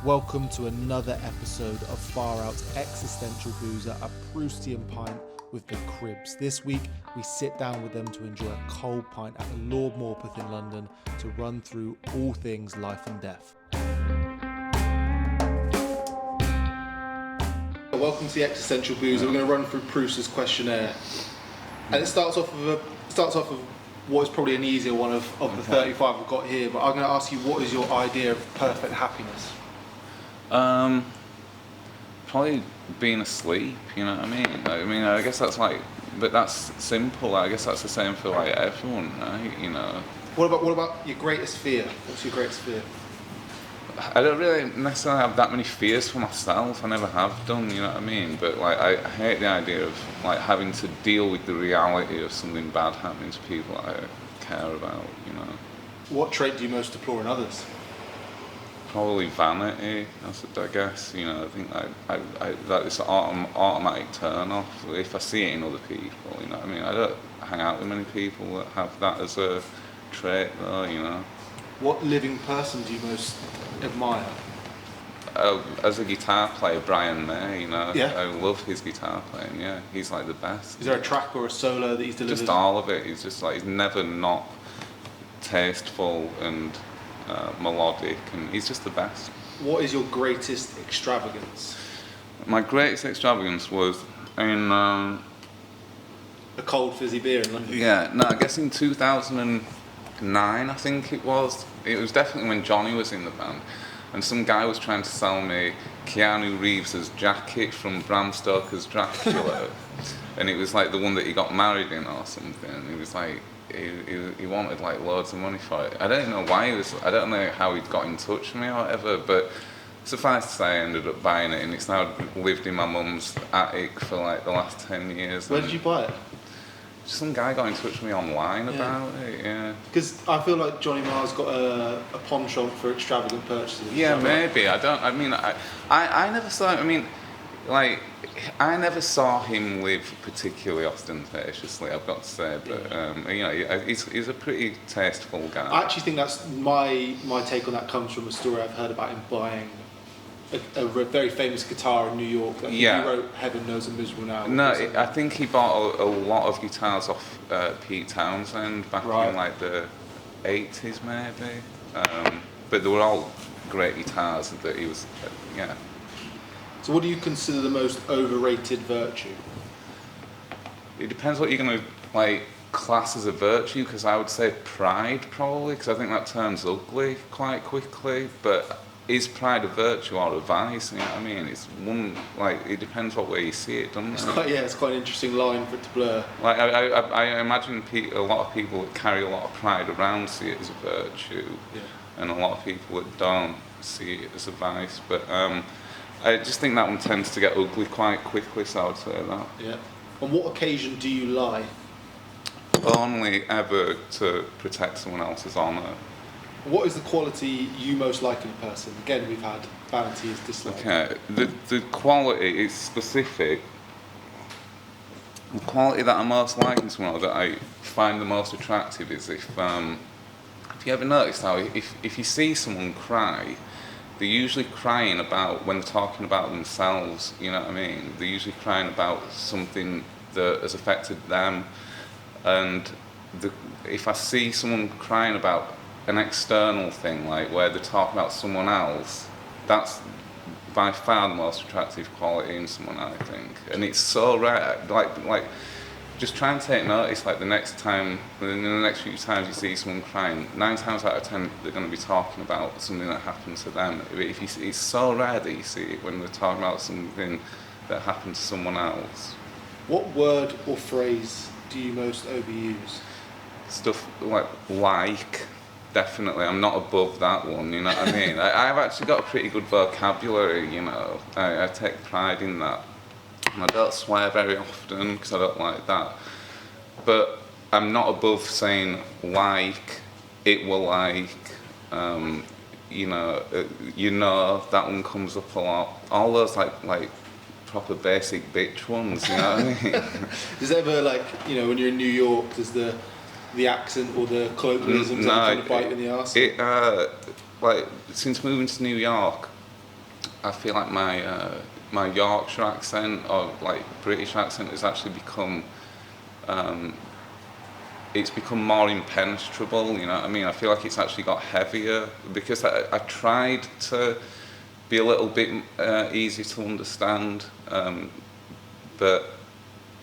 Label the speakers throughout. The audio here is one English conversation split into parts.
Speaker 1: Welcome to another episode of Far Out's Existential Boozer, a Proustian pint with the Cribs. This week, we sit down with them to enjoy a cold pint at the Lord Morpeth in London to run through all things life and death. Welcome to the Existential Boozer. We're going to run through Proust's questionnaire, and it starts off with what is probably an easier one of the 35 we've got here. But I'm going to ask you, what is your idea of perfect happiness?
Speaker 2: Probably being asleep, you know what I mean? I guess that's but that's simple. I guess that's the same for everyone, right? You know.
Speaker 1: What about your greatest fear? What's your greatest fear?
Speaker 2: I don't really necessarily have that many fears for myself. I never have done, you know what I mean? But I hate the idea of having to deal with the reality of something bad happening to people I care about, you know. What trait do you most deplore in others? Probably vanity, I guess. You know, I think that it's an automatic turn off if I see it in other people. You know what I mean? I don't hang out with many people that have that as a trait, though. You know.
Speaker 1: What living person do you most admire?
Speaker 2: As a guitar player, Brian May. You know,
Speaker 1: yeah.
Speaker 2: I love his guitar playing. Yeah, he's the best.
Speaker 1: Is there a track or a solo that he's delivered?
Speaker 2: Just all of it. He's just he's never not tasteful and melodic, and he's just the best.
Speaker 1: What is your greatest extravagance?
Speaker 2: My greatest extravagance was in
Speaker 1: a cold fizzy beer in London.
Speaker 2: Yeah, no, I guess in 2009, I think it was. It was definitely when Johnny was in the band, and some guy was trying to sell me Keanu Reeves' jacket from Bram Stoker's Dracula, and it was the one that he got married in or something. And he was he wanted loads of money for it. I don't know why I don't know how he'd got in touch with me or whatever, but suffice to say I ended up buying it, and it's now lived in my mum's attic for the last 10 years.
Speaker 1: Where did you buy it?
Speaker 2: Some guy got in touch with me online about it, yeah.
Speaker 1: Because I feel like Johnny Marr's got a penchant for extravagant purchases.
Speaker 2: Yeah, maybe. I never saw him. I never saw him live particularly ostentatiously, I've got to say, but he's a pretty tasteful guy.
Speaker 1: I actually think that's my take on that comes from a story I've heard about him buying a very famous guitar in New York. He wrote "Heaven Knows I'm Miserable Now."
Speaker 2: No, I think he bought a lot of guitars off Pete Townsend back in the 80s maybe, but they were all great guitars that he was,
Speaker 1: So what do you consider the most overrated virtue?
Speaker 2: It depends what you're going to class as a virtue, because I would say pride probably, because I think that turns ugly quite quickly. But is pride a virtue or a vice? You know what I mean? It's one, it depends what way you see it, doesn't it?
Speaker 1: It's quite an interesting line for it to blur.
Speaker 2: I imagine a lot of people that carry a lot of pride around see it as a virtue, and a lot of people that don't see it as a vice. But I just think that one tends to get ugly quite quickly, so I would say that.
Speaker 1: Yeah. On what occasion do you lie?
Speaker 2: Only ever to protect someone else's honour.
Speaker 1: What is the quality you most like in a person? Again, we've had vanity is dislike.
Speaker 2: Okay, the quality is specific. The quality that I most like in someone, or that I find the most attractive, is if you ever noticed how if you see someone cry, they're usually crying about, when they're talking about themselves, you know what I mean? They're usually crying about something that has affected them. And if I see someone crying about an external thing, where they're talking about someone else, that's by far the most attractive quality in someone, I think. And it's so rare. Just try and take notice, the next time, in the next few times you see someone crying, 9 times out of 10 they're going to be talking about something that happened to them. It's so rare that you see it when they're talking about something that happened to someone else.
Speaker 1: What word or phrase do you most overuse?
Speaker 2: Stuff definitely. I'm not above that one, you know what I mean? I've actually got a pretty good vocabulary, you know. I take pride in that. And I don't swear very often because I don't like that. But I'm not above saying it will that one comes up a lot. All those proper basic bitch ones, you know what I mean?
Speaker 1: Does ever when you're in New York, does the accent or the colloquialisms kind of bite you in the arse?
Speaker 2: Since moving to New York, I feel like my Yorkshire accent or like British accent has actually become it's become more impenetrable, you know what I mean? I feel like it's actually got heavier because I tried to be a little bit easy to understand, but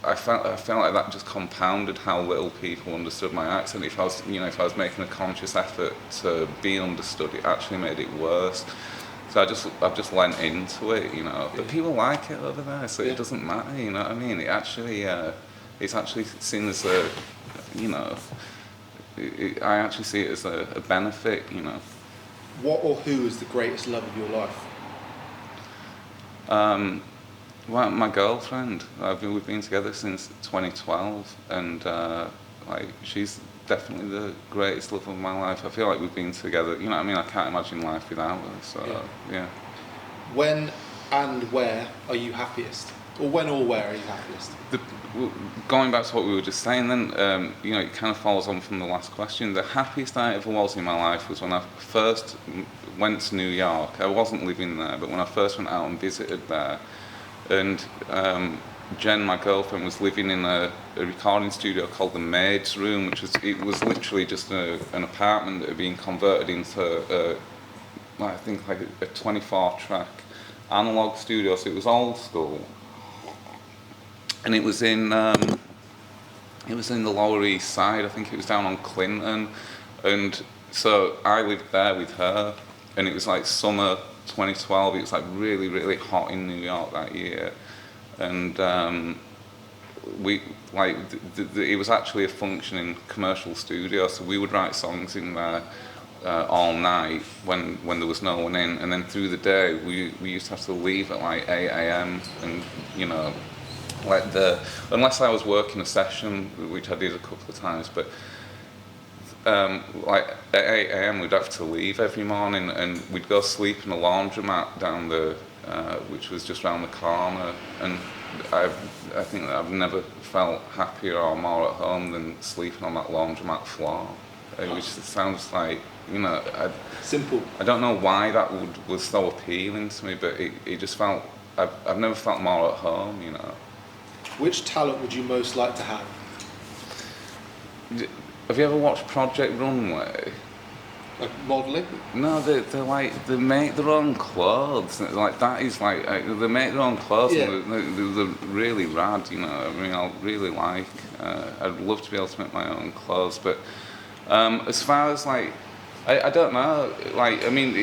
Speaker 2: I felt like that just compounded how little people understood my accent. If I was making a conscious effort to be understood, it actually made it worse. So I've just lent into it, you know. But people like it over there, so it doesn't matter, you know what I mean? It's actually seen as a, you know, I actually see it as a benefit, you know.
Speaker 1: What or who is the greatest love of your life?
Speaker 2: Well, my girlfriend. We've been together since 2012, and like she's definitely the greatest love of my life. I feel like we've been together. You know what I mean? I can't imagine life without her. So yeah.
Speaker 1: When and where are you happiest? Or when or where are you happiest?
Speaker 2: Going back to what we were just saying, then you know, it kind of follows on from the last question. The happiest I ever was in my life was when I first went to New York. I wasn't living there, but when I first went out and visited there, and Jen, my girlfriend, was living in a recording studio called the Maid's Room, which was literally just an apartment that had been converted into I think like a 24-track analog studio. So it was old school. And it was in the Lower East Side. I think it was down on Clinton, and so I lived there with her. And it was like summer 2012. It was like really, really hot in New York that year, and we like it was actually a functioning commercial studio. So we would write songs in there all night when there was no one in, and then through the day we used to have to leave at like 8 a.m. and you know. Like unless I was working a session, which I did a couple of times, but like at 8 a.m. we'd have to leave every morning, and we'd go sleep in a laundromat down which was just round the corner. And I think that I've never felt happier or more at home than sleeping on that laundromat floor, which sounds like, you know,
Speaker 1: simple.
Speaker 2: I don't know why that was so appealing to me, but it just felt I've never felt more at home, you know.
Speaker 1: Which talent would you most like to have?
Speaker 2: Have you ever watched Project Runway?
Speaker 1: Like modelling?
Speaker 2: No, they make their own clothes. Like that is like they make their own clothes.
Speaker 1: Yeah.
Speaker 2: And they're really rad, you know. I mean, I really like. I'd love to be able to make my own clothes, but as far as like. I don't know, like, I mean,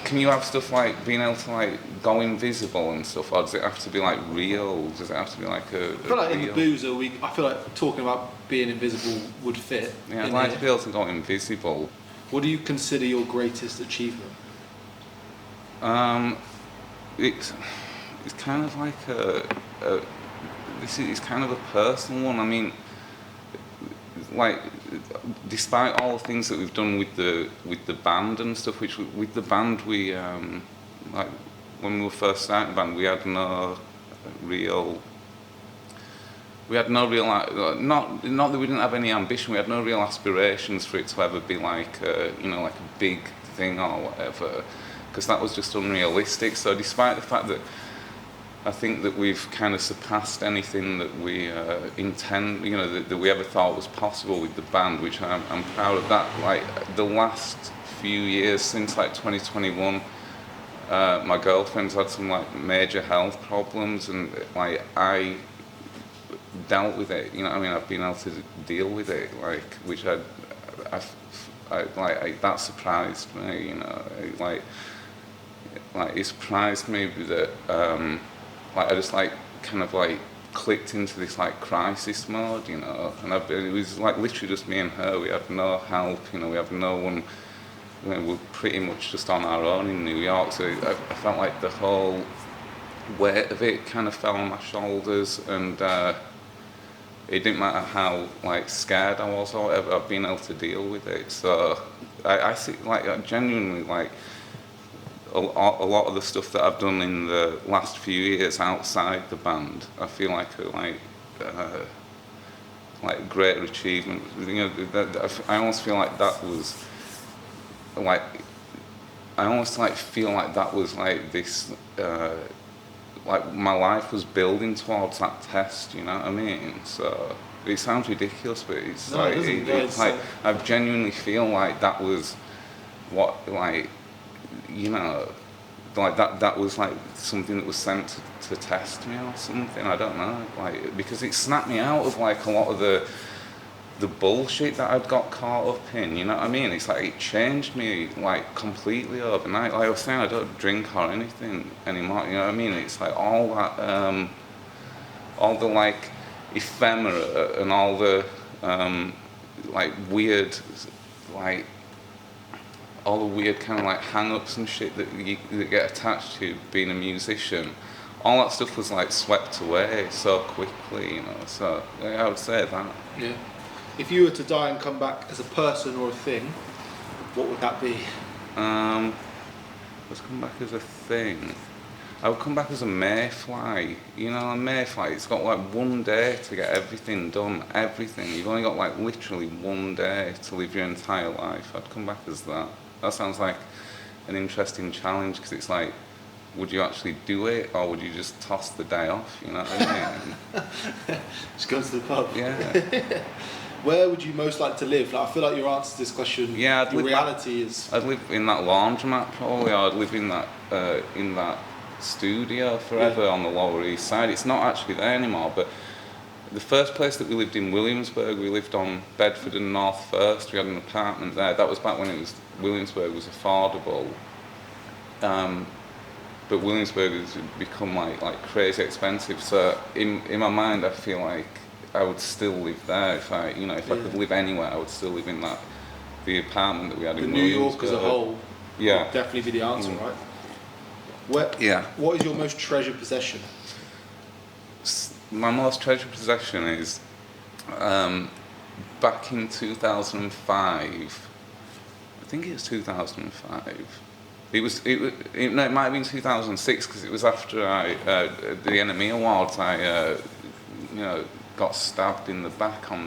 Speaker 2: can you have stuff like being able to like go invisible and stuff, or does it have to be like real? Does it have to be like
Speaker 1: I feel like in the Boozer, I feel like talking about being invisible would fit.
Speaker 2: Yeah, I'd like to be able to go invisible.
Speaker 1: What do you consider your greatest achievement?
Speaker 2: It's kind of like it's kind of a personal one. I mean, like, despite all the things that we've done with the band and stuff, which with the band we like when we were first starting the band, we had no real not that we didn't have any ambition. We had no real aspirations for it to ever be like you know, like a big thing or whatever, because that was just unrealistic. So despite the fact that I think that we've kind of surpassed anything that we intend, you know, that we ever thought was possible with the band, which I'm proud of that. Like the last few years since like 2021, my girlfriend's had some like major health problems, and like I dealt with it. You know what I mean? I've been able to deal with it, like, which I that surprised me. You know, like it surprised me that. Like I just like kind of like clicked into this like crisis mode, you know, and it was like literally just me and her. We had no help, you know, we had no one. You know, we're pretty much just on our own in New York, so I felt like the whole weight of it kind of fell on my shoulders, and it didn't matter how like scared I was or whatever. I've been able to deal with it, so I see like I genuinely like. A lot of the stuff that I've done in the last few years outside the band, I feel like greater achievement. You know, I almost feel like that was like I almost like feel like that was like this, like my life was building towards that test, you know what I mean? So it sounds ridiculous, but it's
Speaker 1: No,
Speaker 2: like,
Speaker 1: it's
Speaker 2: like, I genuinely feel like that was what, like, you know, like that was like something that was sent to test me or something, I don't know, like, because it snapped me out of like a lot of the bullshit that I'd got caught up in, you know what I mean? It's like it changed me like completely overnight. Like I was saying, I don't drink or anything anymore, you know what I mean? It's like all that, all the like ephemera and all the like weird, like all the weird kind of like hang-ups and shit that get attached to being a musician. All that stuff was like swept away so quickly, you know. So yeah, I would say that.
Speaker 1: Yeah. If you were to die and come back as a person or a thing, what would that be?
Speaker 2: Let's come back as a thing. I would come back as a mayfly. You know, a mayfly, it's got like one day to get everything done, everything. You've only got like literally one day to live your entire life. I'd come back as that. That sounds like an interesting challenge, because it's like, would you actually do it, or would you just toss the day off, you know what I mean?
Speaker 1: Just go to the pub.
Speaker 2: Yeah.
Speaker 1: Where would you most like to live? Like, I feel like your answer to this question,
Speaker 2: Yeah,
Speaker 1: your reality is...
Speaker 2: I'd live in that laundromat probably, or I'd live in that studio forever on the Lower East Side. It's not actually there anymore, but the first place that we lived in Williamsburg, we lived on Bedford and North First. We had an apartment there. That was back when Williamsburg was affordable. But Williamsburg has become like crazy expensive. So in my mind, I feel like I would still live there if I could live anywhere. I would still live in the apartment that we had in
Speaker 1: New
Speaker 2: Williamsburg.
Speaker 1: York as a whole.
Speaker 2: Yeah,
Speaker 1: would definitely be the answer, right? What is your most treasured possession?
Speaker 2: My most treasured possession is back in 2005. I think it was 2005. It might have been 2006, because it was after the NME Awards. I got stabbed in the back on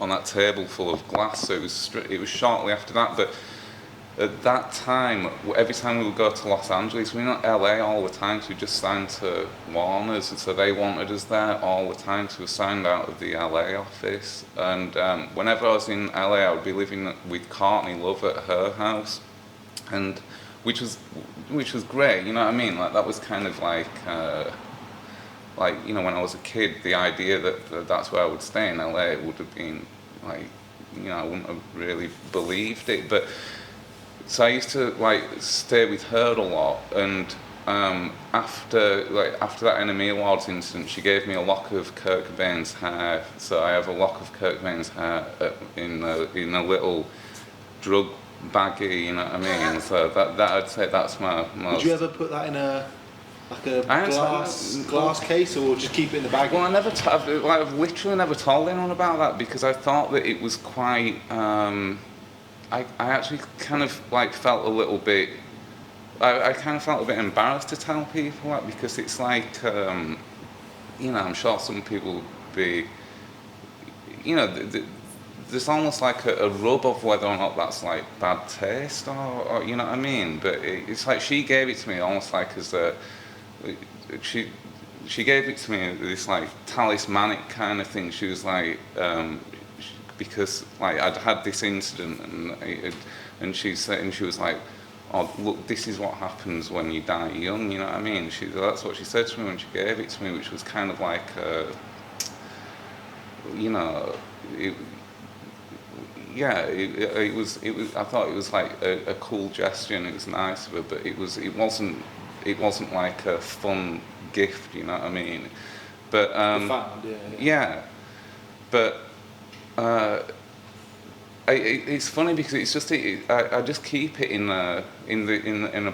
Speaker 2: that table full of glass. So it was shortly after that. But at that time, every time we would go to Los Angeles, we were in LA all the time, so we just signed to Warner's, and so they wanted us there all the time, so we were signed out of the LA office. And whenever I was in LA, I would be living with Courtney Love at her house, and which was great, you know what I mean? Like that was kind of like when I was a kid, the idea that that's where I would stay in LA, it would have been like, I wouldn't have really believed it, but. So I used to stay with her a lot, and after that NME Awards incident, she gave me a lock of Kurt Cobain's hair. So I have a lock of Kurt Cobain's hair in a little drug baggie, you know what I mean? So that I'd say that's my most.
Speaker 1: Would you ever put that in a glass case, or just keep it in the bag?
Speaker 2: Well, I've literally never told anyone about that, because I thought that it was quite. I actually kind of felt a little bit. I kind of felt a bit embarrassed to tell people that, because it's like, I'm sure some people would be, there's almost like a rub of whether or not that's like bad taste, or you know what I mean. But it's like she gave it to me almost like as a, she gave it to me this like talismanic kind of thing. She was like. Because I'd had this incident, and she was like, "Oh, look, this is what happens when you die young." You know what I mean? That's what she said to me when she gave it to me, which was kind of like, it was. I thought it was like a cool gesture, and it was nice of her, but it wasn't like a fun gift. You know what I mean? But but. It's funny because it's just I just keep it in a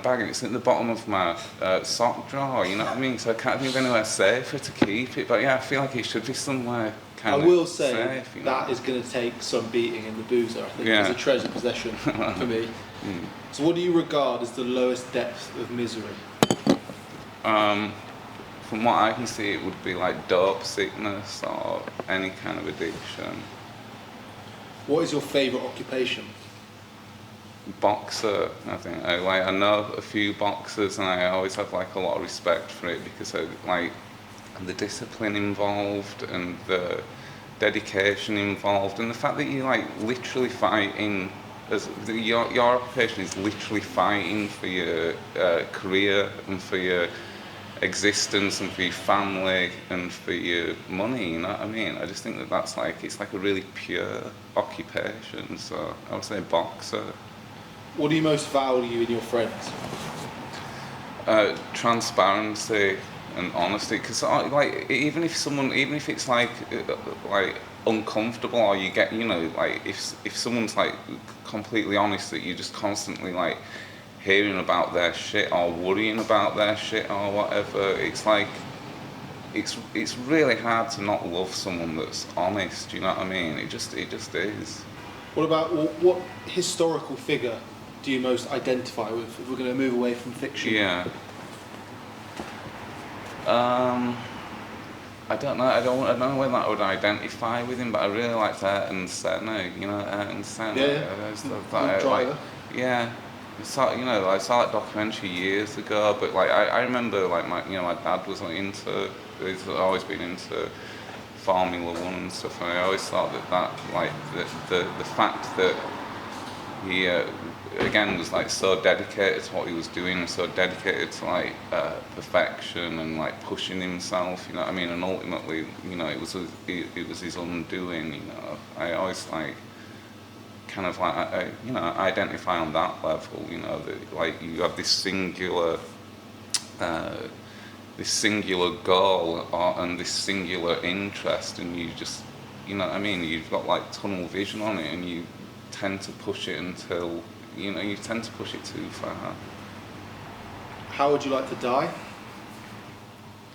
Speaker 2: bag, and it's in the bottom of my sock drawer. You know what I mean? So I can't think of anywhere safer to keep it. But yeah, I feel like it should be somewhere kind of safe.
Speaker 1: I will say that is going to take some beating in the boozer. I think it's a treasure possession for me. So what do you regard as the lowest depth of misery?
Speaker 2: From what I can see, it would be like dope sickness or any kind of addiction.
Speaker 1: What is your favourite occupation?
Speaker 2: boxer. I think I know a few boxers, and I always have like a lot of respect for it because like the discipline involved and the dedication involved, and the fact that you like literally fighting your occupation is literally fighting for your career and for your existence and for your family and for your money, you know what I mean? I just think that's like, it's like a really pure occupation, so I would say boxer.
Speaker 1: What do you most value in your friends?
Speaker 2: Transparency and honesty, because like even if it's like uncomfortable, or you get, you know, like if someone's like completely honest, that you're just constantly like hearing about their shit or worrying about their shit or whatever, it's like it's really hard to not love someone that's honest, you know what I mean? It just is.
Speaker 1: What about what historical figure do you most identify with, if we're going to move away from fiction?
Speaker 2: Yeah. I don't know whether I would identify with him, but I really liked Ayrton Senna, you know, Ayrton Senna.
Speaker 1: Driver.
Speaker 2: Yeah. I saw that documentary years ago, but like I remember like my dad was like he's always been into Formula One and stuff, and I always thought that like the fact that he again was like so dedicated to what he was doing, so dedicated to like perfection and like pushing himself, you know what I mean, and ultimately, you know, it was his undoing, you know. I always like kind of like identify on that level, you know, that like you have this singular goal and this singular interest, and you just, you know what I mean, you've got like tunnel vision on it, and you tend to push it until, you know, you tend to push it too far.
Speaker 1: How would you like to die?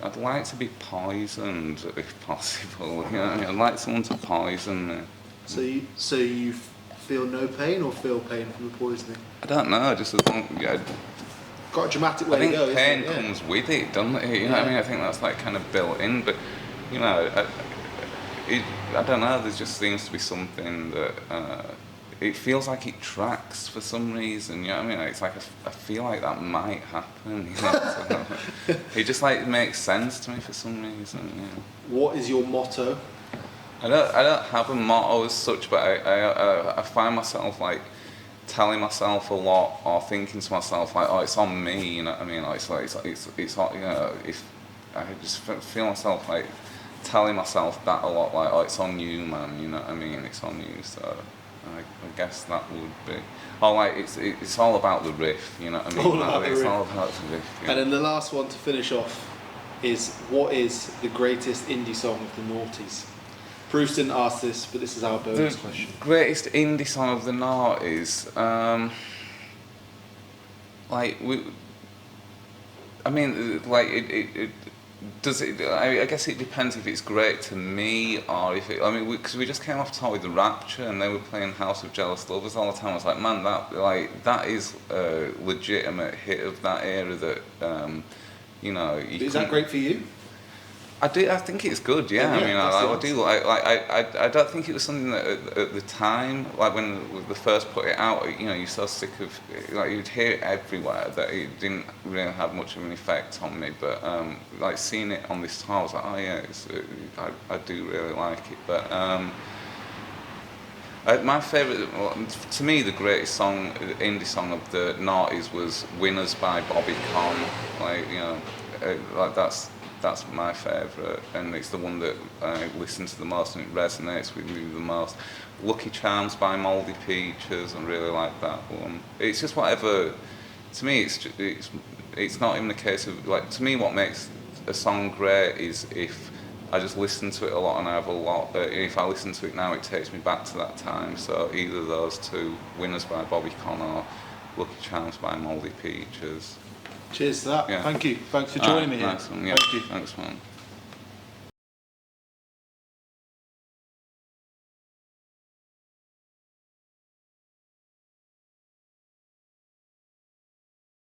Speaker 2: I'd like to be poisoned if possible, you know what I mean? I'd like someone to poison me.
Speaker 1: So you feel no pain or feel pain from the poisoning?
Speaker 2: I don't know, just as long, yeah.
Speaker 1: Got a dramatic way to go,
Speaker 2: I think pain
Speaker 1: isn't it?
Speaker 2: comes with it, doesn't it? You know what I mean? I think that's like kind of built in, but, you know, I don't know, there just seems to be something that, it feels like it tracks for some reason, you know what I mean? It's like, I feel like that might happen, you know? It just like makes sense to me for some reason, yeah.
Speaker 1: What is your motto?
Speaker 2: I don't have a motto as such, but I find myself like telling myself a lot, or thinking to myself like, oh, it's on me, you know what I mean? Like, it's you know, if I just feel myself like telling myself that a lot, like, oh, it's on you, man, you know what I mean? It's on you, so I guess that would be. Oh, like it's all about the riff, you know what I mean?
Speaker 1: All about the riff.
Speaker 2: All about the riff. Yeah.
Speaker 1: And then the last one to finish off is, what is the greatest indie song of the noughties? Bruce didn't ask this, but this is our bonus question.
Speaker 2: Greatest indie song of the noughties, I guess it depends if it's great to me, or if because we just came off tour with The Rapture and they were playing House of Jealous Lovers all the time. I was like, man, that is a legitimate hit of that era that, you know.
Speaker 1: Is that great for you?
Speaker 2: I think it's good, yeah. I do. I don't think it was something that at the time, like when they first put it out, you know, you're so sick of, like you'd hear it everywhere that it didn't really have much of an effect on me. But like seeing it on this tour, I was like, oh yeah, I do really like it. But my favourite, to me, the greatest song, indie song of the noughties was "Winners" by Bobby Conn. Like, you know, like that's my favourite, and it's the one that I listen to the most and it resonates with me the most. Lucky Charms by Mouldy Peaches, I really like that one. It's just whatever, to me it's not even a case of, like, to me what makes a song great is if I just listen to it a lot and I have a lot, if I listen to it now it takes me back to that time, so either of those two, Winners by Bobby Conn or Lucky Charms by Mouldy Peaches.
Speaker 1: Cheers to that.
Speaker 2: Yeah.
Speaker 1: Thank you. Thanks for joining me here.
Speaker 2: Nice one. Yeah.
Speaker 1: Thank you.
Speaker 2: Thanks, man.